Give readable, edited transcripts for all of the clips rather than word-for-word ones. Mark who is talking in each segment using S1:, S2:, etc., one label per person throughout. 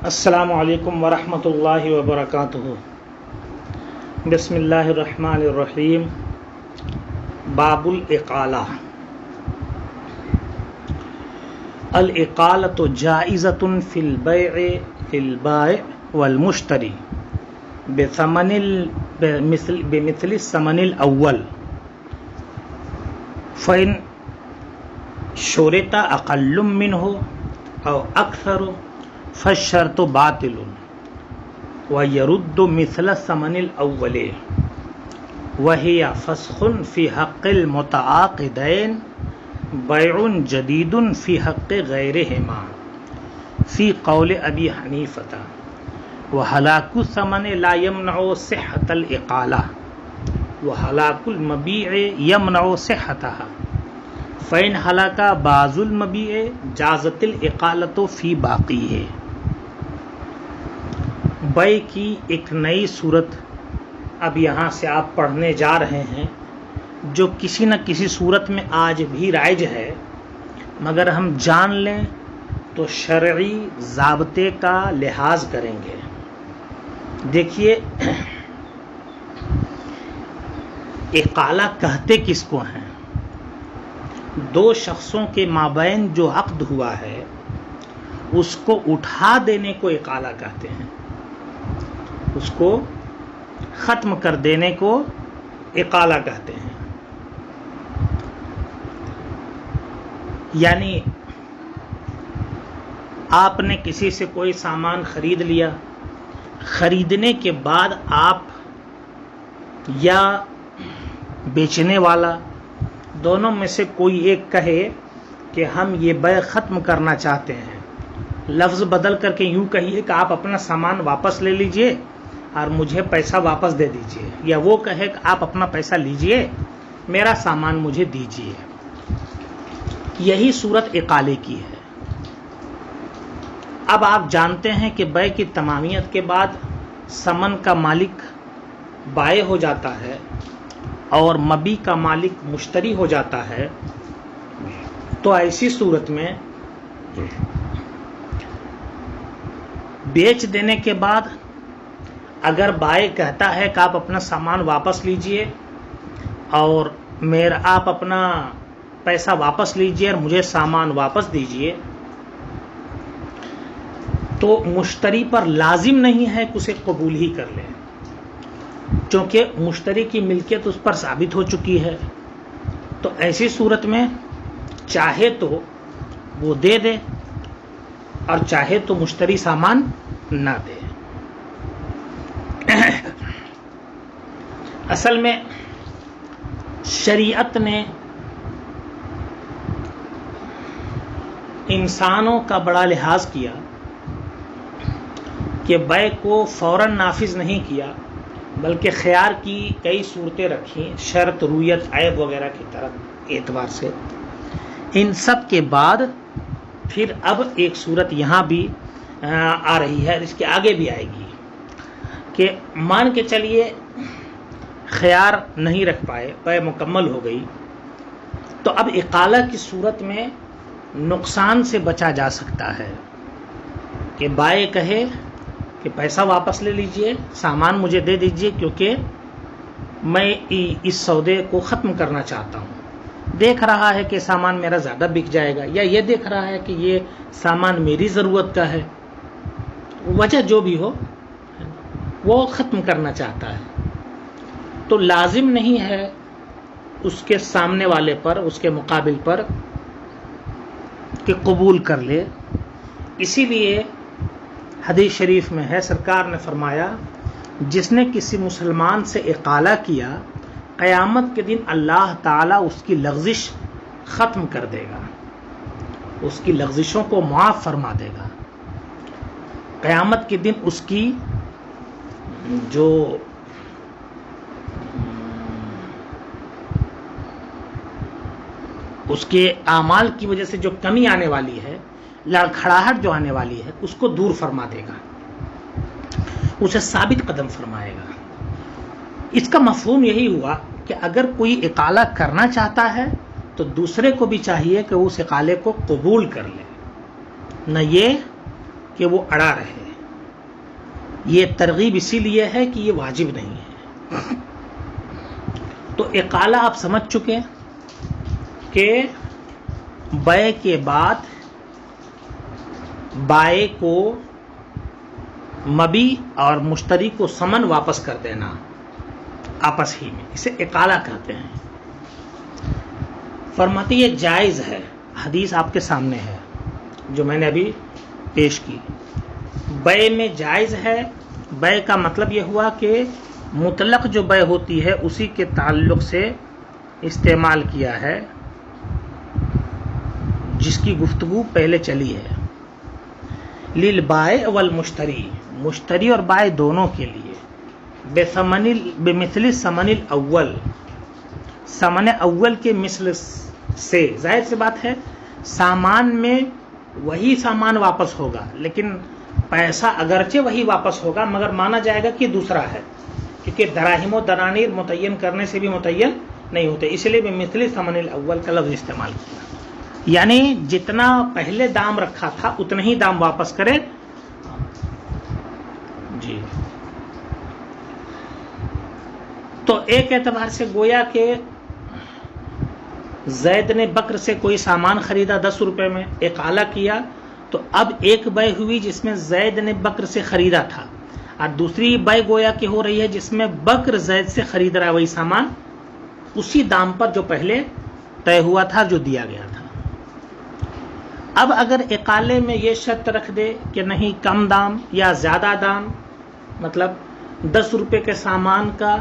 S1: السلام علیکم ورحمۃ اللہ وبرکاتہ۔ بسم اللہ الرحمن الرحیم۔ باب الاقالہ۔ الاقالۃ جائزۃ فی البائع والمشتری بمثل الثمن الاول فإن شرط اقل منہ او اکثر فالشرط باطل ويرد مثل الثمن الأول وهي فسخ في حق المتعاقدين بيع جديد في حق غيرهما في قول أبي حنيفة وهلاك الثمن لا يمنع صحة الإقالة وهلاك المبيع يمنع صحتها فإن هلك بعض المبيع جازت الإقالة في باقيه۔ بیع کی ایک نئی صورت اب یہاں سے آپ پڑھنے جا رہے ہیں، جو کسی نہ کسی صورت میں آج بھی رائج ہے، مگر ہم جان لیں تو شرعی ضابطے کا لحاظ کریں گے۔ دیکھیے، اقالہ کہتے کس کو ہیں؟ دو شخصوں کے مابین جو عقد ہوا ہے اس کو اٹھا دینے کو اقالہ کہتے ہیں، اس کو ختم کر دینے کو اقالہ کہتے ہیں۔ یعنی آپ نے کسی سے کوئی سامان خرید لیا، خریدنے کے بعد آپ یا بیچنے والا دونوں میں سے کوئی ایک کہے کہ ہم یہ بیع ختم کرنا چاہتے ہیں، لفظ بدل کر کے یوں کہیے کہ آپ اپنا سامان واپس لے لیجئے اور مجھے پیسہ واپس دے دیجئے، یا وہ کہے کہ آپ اپنا پیسہ لیجئے، میرا سامان مجھے دیجئے۔ یہی صورت اقالے کی ہے۔ اب آپ جانتے ہیں کہ بیع کی تمامیت کے بعد ثمن کا مالک بائع ہو جاتا ہے اور مبیع کا مالک مشتری ہو جاتا ہے، تو ایسی صورت میں بیچ دینے کے بعد اگر بائع کہتا ہے کہ آپ اپنا سامان واپس لیجئے اور آپ اپنا پیسہ واپس لیجئے اور مجھے سامان واپس دیجئے، تو مشتری پر لازم نہیں ہے کہ اسے قبول ہی کر لے، چونکہ مشتری کی ملکیت اس پر ثابت ہو چکی ہے۔ تو ایسی صورت میں چاہے تو وہ دے دے اور چاہے تو مشتری سامان نہ دے۔ اصل میں شریعت نے انسانوں کا بڑا لحاظ کیا کہ بیع کو فوراً نافذ نہیں کیا، بلکہ خیار کی کئی صورتیں رکھیں، شرط، رویت، عیب وغیرہ کی طرف اعتبار سے۔ ان سب کے بعد پھر اب ایک صورت یہاں بھی آ رہی ہے، اس کے آگے بھی آئے گی، کہ مان کے چلیے خیار نہیں رکھ پائے، بیع مکمل ہو گئی، تو اب اقالہ کی صورت میں نقصان سے بچا جا سکتا ہے کہ بائع کہے کہ پیسہ واپس لے لیجئے، سامان مجھے دے دیجئے، کیونکہ میں اس سودے کو ختم کرنا چاہتا ہوں، دیکھ رہا ہے کہ سامان میرا زیادہ بک جائے گا، یا یہ دیکھ رہا ہے کہ یہ سامان میری ضرورت کا ہے، وجہ جو بھی ہو وہ ختم کرنا چاہتا ہے، تو لازم نہیں ہے اس کے سامنے والے پر، اس کے مقابل پر کہ قبول کر لے۔ اسی لیے حدیث شریف میں ہے، سرکار نے فرمایا، جس نے کسی مسلمان سے اقالہ کیا، قیامت کے دن اللہ تعالیٰ اس کی لغزش ختم کر دے گا، اس کی لغزشوں کو معاف فرما دے گا۔ قیامت کے دن اس کی جو اس کے اعمال کی وجہ سے جو کمی آنے والی ہے، لڑکھڑاہٹ جو آنے والی ہے، اس کو دور فرما دے گا، اسے ثابت قدم فرمائے گا۔ اس کا مفہوم یہی ہوا کہ اگر کوئی اقالہ کرنا چاہتا ہے تو دوسرے کو بھی چاہیے کہ وہ اس اقالے کو قبول کر لے، نہ یہ کہ وہ اڑا رہے۔ یہ ترغیب اسی لیے ہے کہ یہ واجب نہیں ہے. تو اقالہ آپ سمجھ چکے کہ بیع کے بعد بائع کو مبی اور مشتری کو ثمن واپس کر دینا آپس ہی میں، اسے اقالہ کہتے ہیں. فرماتے یہ جائز ہے. حدیث آپ کے سامنے ہے جو میں نے ابھی پیش کی. بیع میں جائز ہے. بیع کا مطلب یہ ہوا کہ مطلق جو بیع ہوتی ہے اسی کے تعلق سے استعمال کیا ہے جس کی گفتگو پہلے چلی ہے. للبائع والمشتری، مشتری اور بائع دونوں کے لیے. بمثل ثمن الاول، ثمن اول کے مثل سے. ظاہر سی بات ہے سامان میں وہی سامان واپس ہوگا لیکن پیسہ اگرچہ وہی واپس ہوگا مگر مانا جائے گا کہ دوسرا ہے، کیونکہ دراہم و دنانیر متعین کرنے سے بھی متعین نہیں ہوتے، اس لیے بمثل ثمن الاول کا لفظ استعمال کیا. یعنی جتنا پہلے دام رکھا تھا اتنا ہی دام واپس کرے. جی تو ایک اعتبار سے گویا کہ زید نے بکر سے کوئی سامان خریدا 10 روپے میں، اقالہ کیا، تو اب ایک بیع ہوئی جس میں زید نے بکر سے خریدا تھا اور دوسری بیع گویا کہ ہو رہی ہے جس میں بکر زید سے خرید رہا ہے وہی سامان اسی دام پر جو پہلے طے ہوا تھا جو دیا گیا تھا. اب اگر اقالے میں یہ شرط رکھ دے کہ نہیں کم دام یا زیادہ دام، مطلب 10 روپے کے سامان کا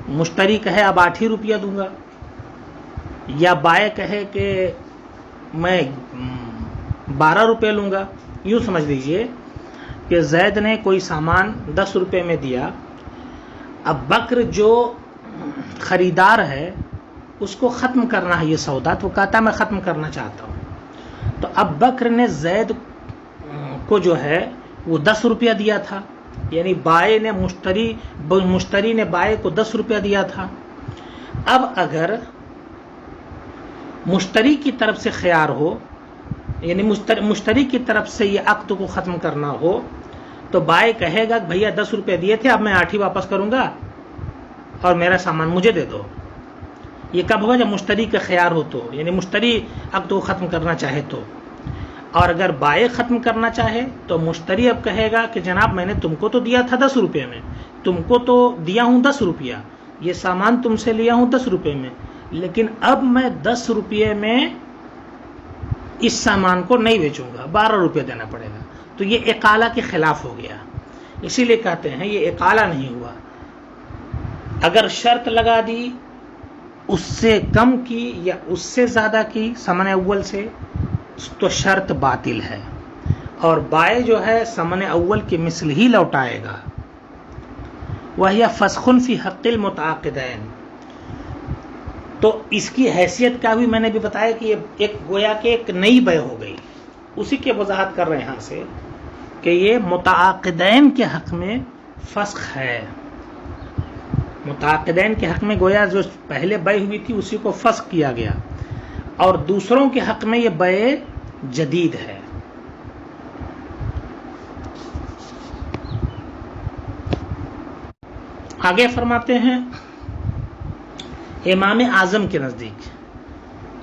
S1: مشتری کہے اب 8 ہی روپیہ دوں گا، یا بائع کہے کہ میں 12 روپے لوں گا. یوں سمجھ لیجئے کہ زید نے کوئی سامان 10 روپے میں دیا، اب بکر جو خریدار ہے اس کو ختم کرنا ہے یہ سودا، تو کہتا میں ختم کرنا چاہتا ہوں. تو اب بکر نے زید کو جو ہے وہ 10 روپیہ دیا تھا، یعنی بائع نے مشتری نے بائع کو 10 روپیہ دیا تھا. اب اگر مشتری کی طرف سے خیار ہو، یعنی مشتری کی طرف سے یہ عقد کو ختم کرنا ہو، تو بائع کہے گا کہ بھیا 10 روپے دیے تھے اب میں 8 ہی واپس کروں گا اور میرا سامان مجھے دے دو. یہ کب ہوگا جب مشتری کا خیار ہو تو، یعنی مشتری عقد کو ختم کرنا چاہے تو. اور اگر بائع ختم کرنا چاہے تو مشتری اب کہے گا کہ جناب میں نے تم کو تو دیا تھا 10 روپے میں، تم کو تو دیا ہوں 10 روپیہ، یہ سامان تم سے لیا ہوں 10 روپے میں، لیکن اب میں 10 روپے میں اس سامان کو نہیں بیچوں گا، 12 روپے دینا پڑے گا. تو یہ اقالہ کے خلاف ہو گیا، اسی لیے کہتے ہیں یہ اقالہ نہیں ہوا. اگر شرط لگا دی اس سے کم کی یا اس سے زیادہ کی ثمن اول سے تو شرط باطل ہے، اور بائع جو ہے ثمن اول کے مثل ہی لوٹائے گا. وہی فسخ فی حق المتعاقدین. تو اس کی حیثیت کا بھی میں نے بھی بتایا کہ یہ ایک گویا کہ ایک نئی بیع ہو گئی، اسی کی وضاحت کر رہے ہیں یہاں سے کہ یہ متعاقدین کے حق میں فسخ ہے. متعاقدین کے حق میں گویا جو پہلے بیع ہوئی تھی اسی کو فسخ کیا گیا، اور دوسروں کے حق میں یہ بیع جدید ہے. آگے فرماتے ہیں امام اعظم کے نزدیک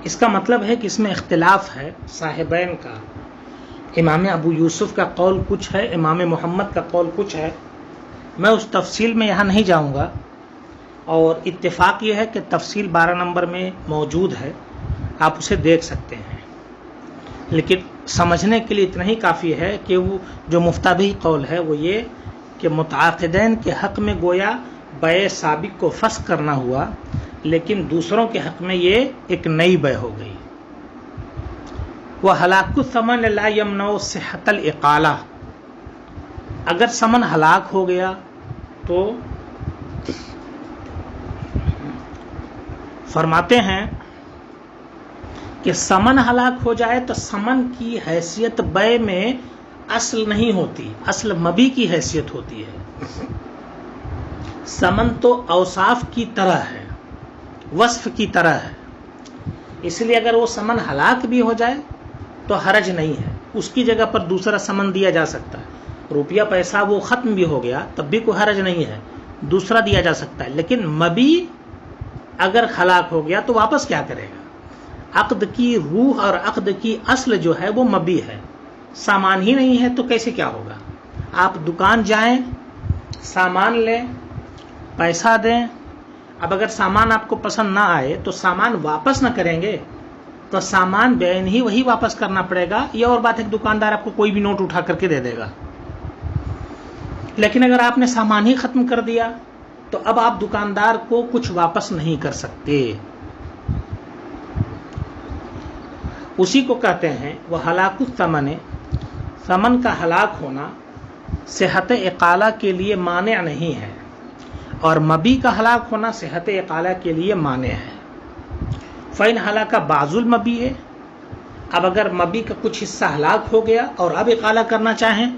S1: اس کا مطلب ہے کہ اس میں اختلاف ہے صاحبین کا. امام ابو یوسف کا قول کچھ ہے، امام محمد کا قول کچھ ہے. میں اس تفصیل میں یہاں نہیں جاؤں گا، اور اتفاق یہ ہے کہ تفصیل 12 نمبر میں موجود ہے، آپ اسے دیکھ سکتے ہیں. لیکن سمجھنے کے لیے اتنا ہی کافی ہے کہ وہ جو مفتابی قول ہے وہ یہ کہ متعاقدین کے حق میں گویا بیع سابق کو فسخ کرنا ہوا، لیکن دوسروں کے حق میں یہ ایک نئی بیع ہو گئی. وَهَلَاكُ الثَّمَنِ لَا يَمْنَعُ صِحَّةَ الْإِقَالَةِ. اگر ثمن ہلاک ہو گیا تو فرماتے ہیں کہ ثمن ہلاک ہو جائے تو ثمن کی حیثیت بیع میں اصل نہیں ہوتی، اصل مبی کی حیثیت ہوتی ہے. ثمن تو اوصاف کی طرح ہے، وصف کی طرح ہے، اس لیے اگر وہ ثمن ہلاک بھی ہو جائے تو حرج نہیں ہے، اس کی جگہ پر دوسرا ثمن دیا جا سکتا ہے. روپیہ پیسہ وہ ختم بھی ہو گیا تب بھی کوئی حرج نہیں ہے، دوسرا دیا جا سکتا ہے، لیکن مبی اگر ہلاک ہو گیا تو واپس کیا کرے گا؟ عقد کی روح اور عقد کی اصل جو ہے وہ مبی ہے، سامان ہی نہیں ہے تو کیسے کیا ہوگا؟ آپ دکان جائیں، سامان لیں، پیسہ دیں، اب اگر سامان آپ کو پسند نہ آئے تو سامان واپس نہ کریں گے، تو سامان بعین ہی وہی واپس کرنا پڑے گا۔ یہ اور بات ہے کہ دکاندار آپ کو کوئی بھی نوٹ اٹھا کر کے دے دے گا، لیکن اگر آپ نے سامان ہی ختم کر دیا تو اب آپ دکاندار کو کچھ واپس نہیں کر سکتے۔ اسی کو کہتے ہیں وہ ہلاک الثمن، ثمن کا ہلاک ہونا صحت اقالہ کے لیے مانع نہیں ہے، اور مبی کا ہلاک ہونا صحت اقالہ کے لیے مانع ہے۔ فَإِنْ ہلاکہ بعض المبی ہے، اب اگر مبی کا کچھ حصہ ہلاک ہو گیا اور اب اقالہ کرنا چاہیں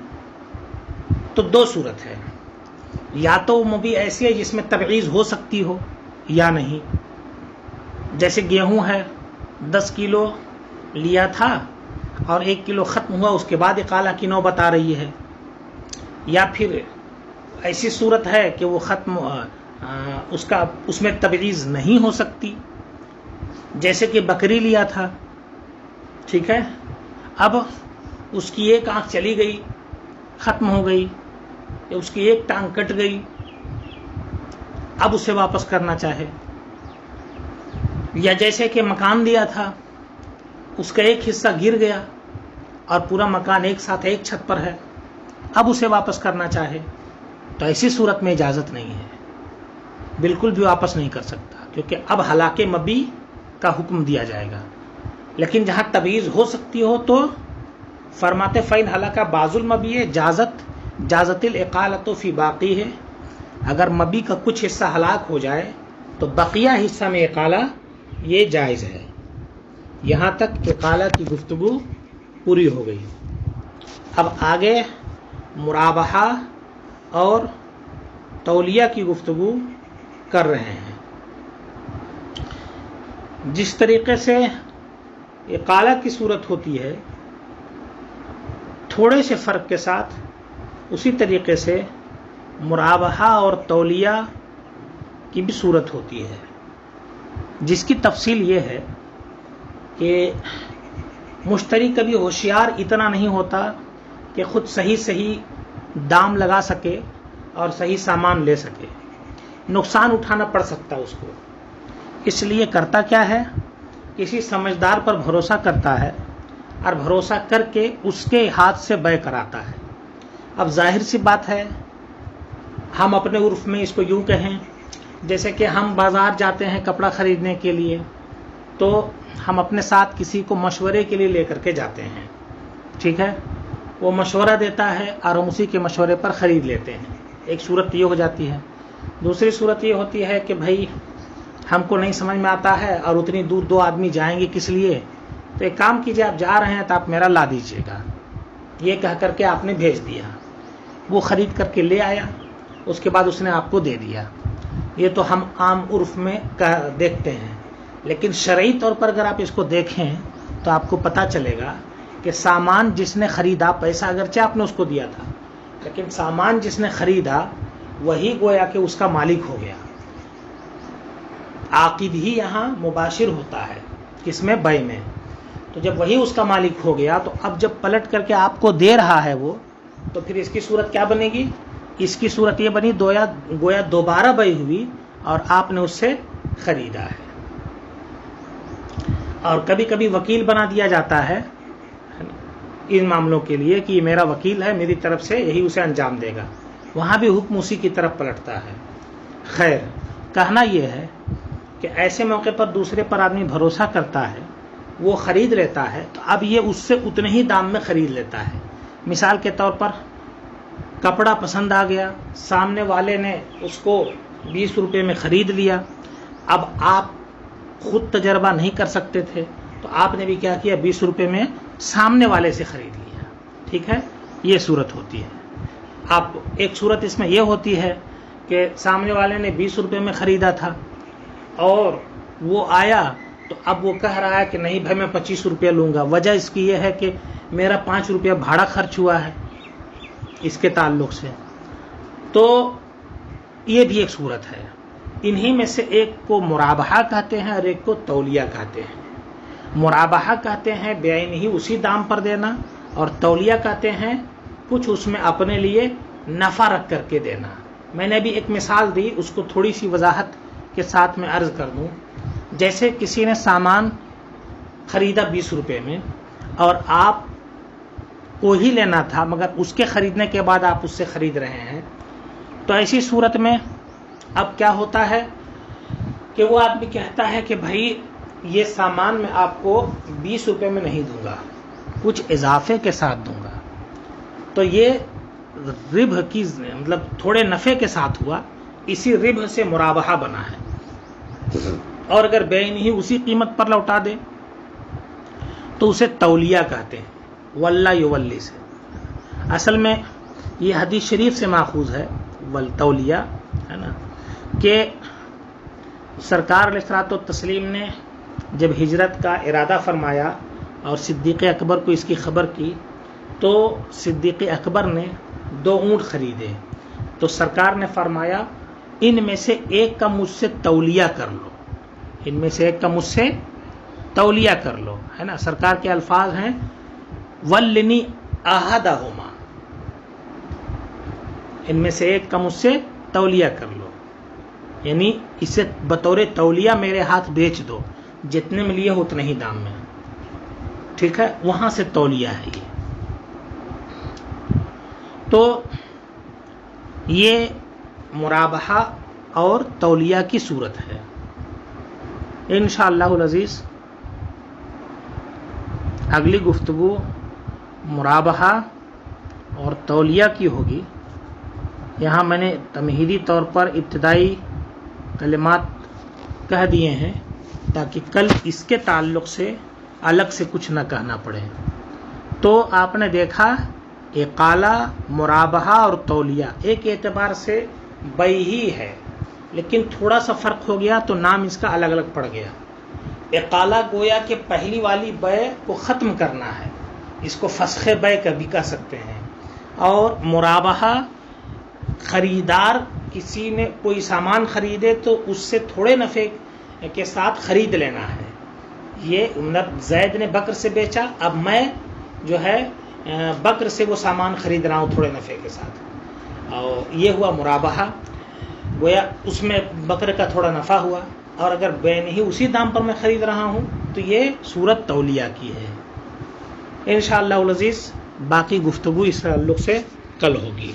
S1: تو دو صورت ہے، یا تو وہ مبی ایسی ہے جس میں تبعیض ہو سکتی ہو یا نہیں، جیسے گیہوں ہے 10 کلو لیا تھا اور 1 کلو ختم ہوا، اس کے بعد اقالہ کی نوبت آ رہی ہے، یا پھر ایسی صورت ہے کہ وہ ختم اس میں تبعیض نہیں ہو سکتی، جیسے کہ بکری لیا تھا، ٹھیک ہے، اب اس کی ایک آنکھ چلی گئی، ختم ہو گئی، یا اس کی ایک ٹانگ کٹ گئی، اب اسے واپس کرنا چاہے، یا جیسے کہ مکان لیا تھا، اس کا ایک حصہ گر گیا اور پورا مکان ایک ساتھ ایک چھت پر ہے، اب اسے واپس کرنا چاہے تو ایسی صورت میں اجازت نہیں ہے، بالکل بھی واپس نہیں کر سکتا، کیونکہ اب ہلاک مبی کا حکم دیا جائے گا۔ لیکن جہاں تبعیض ہو سکتی ہو تو فرماتے فَإِنْ ہلاکہ بعض المبی ہے جازت الاقالۃ فی باقی ہے، اگر مبی کا کچھ حصہ ہلاک ہو جائے تو بقیہ حصہ میں اقالہ یہ جائز ہے۔ یہاں تک اقالہ کی گفتگو پوری ہو گئی۔ اب آگے مرابحہ اور تولیہ کی گفتگو کر رہے ہیں۔ جس طریقے سے اقالہ کی صورت ہوتی ہے تھوڑے سے فرق کے ساتھ، اسی طریقے سے مرابحہ اور تولیہ کی بھی صورت ہوتی ہے، جس کی تفصیل یہ ہے کہ مشتری کبھی ہوشیار اتنا نہیں ہوتا کہ خود صحیح دام لگا سکے اور صحیح سامان لے سکے، نقصان اٹھانا پڑ سکتا اس کو، اس لیے کرتا کیا ہے، کسی سمجھدار پر بھروسہ کرتا ہے اور بھروسہ کر کے اس کے ہاتھ سے بے کراتا ہے۔ اب ظاہر سی بات ہے، ہم اپنے عرف میں اس کو یوں کہیں، جیسے کہ ہم بازار جاتے ہیں کپڑا خریدنے کے لیے تو ہم اپنے ساتھ کسی کو مشورے کے لیے لے کر کے جاتے ہیں، ٹھیک ہے، وہ مشورہ دیتا ہے اور ہم اسی کے مشورے پر خرید لیتے ہیں، ایک صورت یہ ہو جاتی ہے۔ دوسری صورت یہ ہوتی ہے کہ بھائی ہم کو نہیں سمجھ میں آتا ہے اور اتنی دور 2 آدمی جائیں گے کس لیے، تو ایک کام کیجئے، آپ جا رہے ہیں تو آپ میرا لا دیجئے گا، یہ کہہ کر کے آپ نے بھیج دیا، وہ خرید کر کے لے آیا، اس کے بعد اس نے آپ کو دے دیا۔ یہ تو ہم عام عرف میں دیکھتے ہیں، لیکن شرعی طور پر اگر آپ اس کو دیکھیں تو آپ کو پتہ چلے گا کہ سامان جس نے خریدا، پیسہ اگرچہ آپ نے اس کو دیا تھا لیکن سامان جس نے خریدا وہی گویا کہ اس کا مالک ہو گیا۔ عاقد ہی یہاں مباشر ہوتا ہے، کس میں؟ بیع میں۔ تو جب وہی اس کا مالک ہو گیا تو اب جب پلٹ کر کے آپ کو دے رہا ہے وہ، تو پھر اس کی صورت کیا بنے گی؟ اس کی صورت یہ بنی گویا دوبارہ بیع ہوئی اور آپ نے اس سے خریدا ہے۔ اور کبھی کبھی وکیل بنا دیا جاتا ہے ان معاملوں کے لیے کہ یہ میرا وکیل ہے، میری طرف سے یہی اسے انجام دے گا، وہاں بھی حکم اسی کی طرف پلٹتا ہے۔ خیر، کہنا یہ ہے کہ ایسے موقع پر دوسرے پر آدمی بھروسہ کرتا ہے، وہ خرید لیتا ہے تو اب یہ اس سے اتنے ہی دام میں خرید لیتا ہے۔ مثال کے طور پر کپڑا پسند آ گیا، سامنے والے نے اس کو 20 روپے میں خرید لیا، اب آپ خود تجربہ نہیں کر سکتے تھے تو آپ نے بھی کیا کیا، 20 روپے میں سامنے والے سے خرید لیا، ٹھیک ہے، یہ صورت ہوتی ہے۔ اب ایک صورت اس میں یہ ہوتی ہے کہ سامنے والے نے 20 روپے میں خریدا تھا اور وہ آیا تو اب وہ کہہ رہا ہے کہ نہیں بھائی میں 25 روپے لوں گا، وجہ اس کی یہ ہے کہ میرا 5 روپیہ بھاڑا خرچ ہوا ہے، اس کے تعلق سے، تو یہ بھی ایک صورت ہے۔ انہی میں سے ایک کو مرابحہ کہتے ہیں اور ایک کو تولیہ کہتے ہیں۔ مرابحہ کہتے ہیں بعین ہی اسی دام پر دینا، اور تولیہ کہتے ہیں کچھ اس میں اپنے لیے نفع رکھ کر کے دینا۔ میں نے ابھی ایک مثال دی، اس کو تھوڑی سی وضاحت کے ساتھ میں عرض کر دوں۔ جیسے کسی نے سامان خریدا 20 روپے میں، اور آپ کو ہی لینا تھا، مگر اس کے خریدنے کے بعد آپ اس سے خرید رہے ہیں، تو ایسی صورت میں اب کیا ہوتا ہے کہ وہ آدمی کہتا ہے کہ بھائی یہ سامان میں آپ کو 20 روپے میں نہیں دوں گا، کچھ اضافے کے ساتھ دوں گا، تو یہ ربح کی مطلب تھوڑے نفع کے ساتھ ہوا، اسی ربح سے مرابحہ بنا ہے۔ اور اگر بعین ہی اسی قیمت پر لوٹا دے تو اسے تولیہ کہتے ہیں، واللہ یولی سے۔ اصل میں یہ حدیث شریف سے ماخوذ ہے والتولیہ، ہے نا، کہ سرکار علیہ الصلوۃ والتسلیم نے جب ہجرت کا ارادہ فرمایا اور صدیق اکبر کو اس کی خبر کی، تو صدیق اکبر نے 2 اونٹ خریدے، تو سرکار نے فرمایا ان میں سے ایک کا مجھ سے تولیہ کر لو، ان میں سے ایک کا مجھ سے تولیہ کر لو، ہے نا۔ سرکار کے الفاظ ہیں ولنی احدہما، ان میں سے ایک کا مجھ سے تولیہ کر لو، یعنی اسے بطور تولیہ میرے ہاتھ بیچ دو، جتنے میں لیے اتنے ہی دام میں، ٹھیک ہے، وہاں سے تولیہ ہے یہ۔ تو یہ مرابحہ اور تولیہ کی صورت ہے۔ انشاءاللہ العزیز اگلی گفتگو مرابحہ اور تولیہ کی ہوگی۔ یہاں میں نے تمہیدی طور پر ابتدائی کلمات کہہ دیے ہیں تاکہ کل اس کے تعلق سے الگ سے کچھ نہ کہنا پڑے۔ تو آپ نے دیکھا اقالہ، مرابحہ اور تولیہ ایک اعتبار سے بیع ہی ہے، لیکن تھوڑا سا فرق ہو گیا تو نام اس کا الگ الگ پڑ گیا۔ اقالہ گویا کہ پہلی والی بیع کو ختم کرنا ہے، اس کو فسخ بیع کبھی کہہ سکتے ہیں، اور مرابحہ خریدار کسی نے کوئی سامان خریدے تو اس سے تھوڑے نفع کے ساتھ خرید لینا ہے۔ یہ زید نے بکر سے بیچا، اب میں جو ہے بکر سے وہ سامان خرید رہا ہوں تھوڑے نفع کے ساتھ، اور یہ ہوا مرابحہ، گویا اس میں بکر کا تھوڑا نفع ہوا، اور اگر بعین ہی اسی دام پر میں خرید رہا ہوں تو یہ صورت تولیہ کی ہے۔ انشاءاللہ العزیز باقی گفتگو اس تعلق سے کل ہوگی۔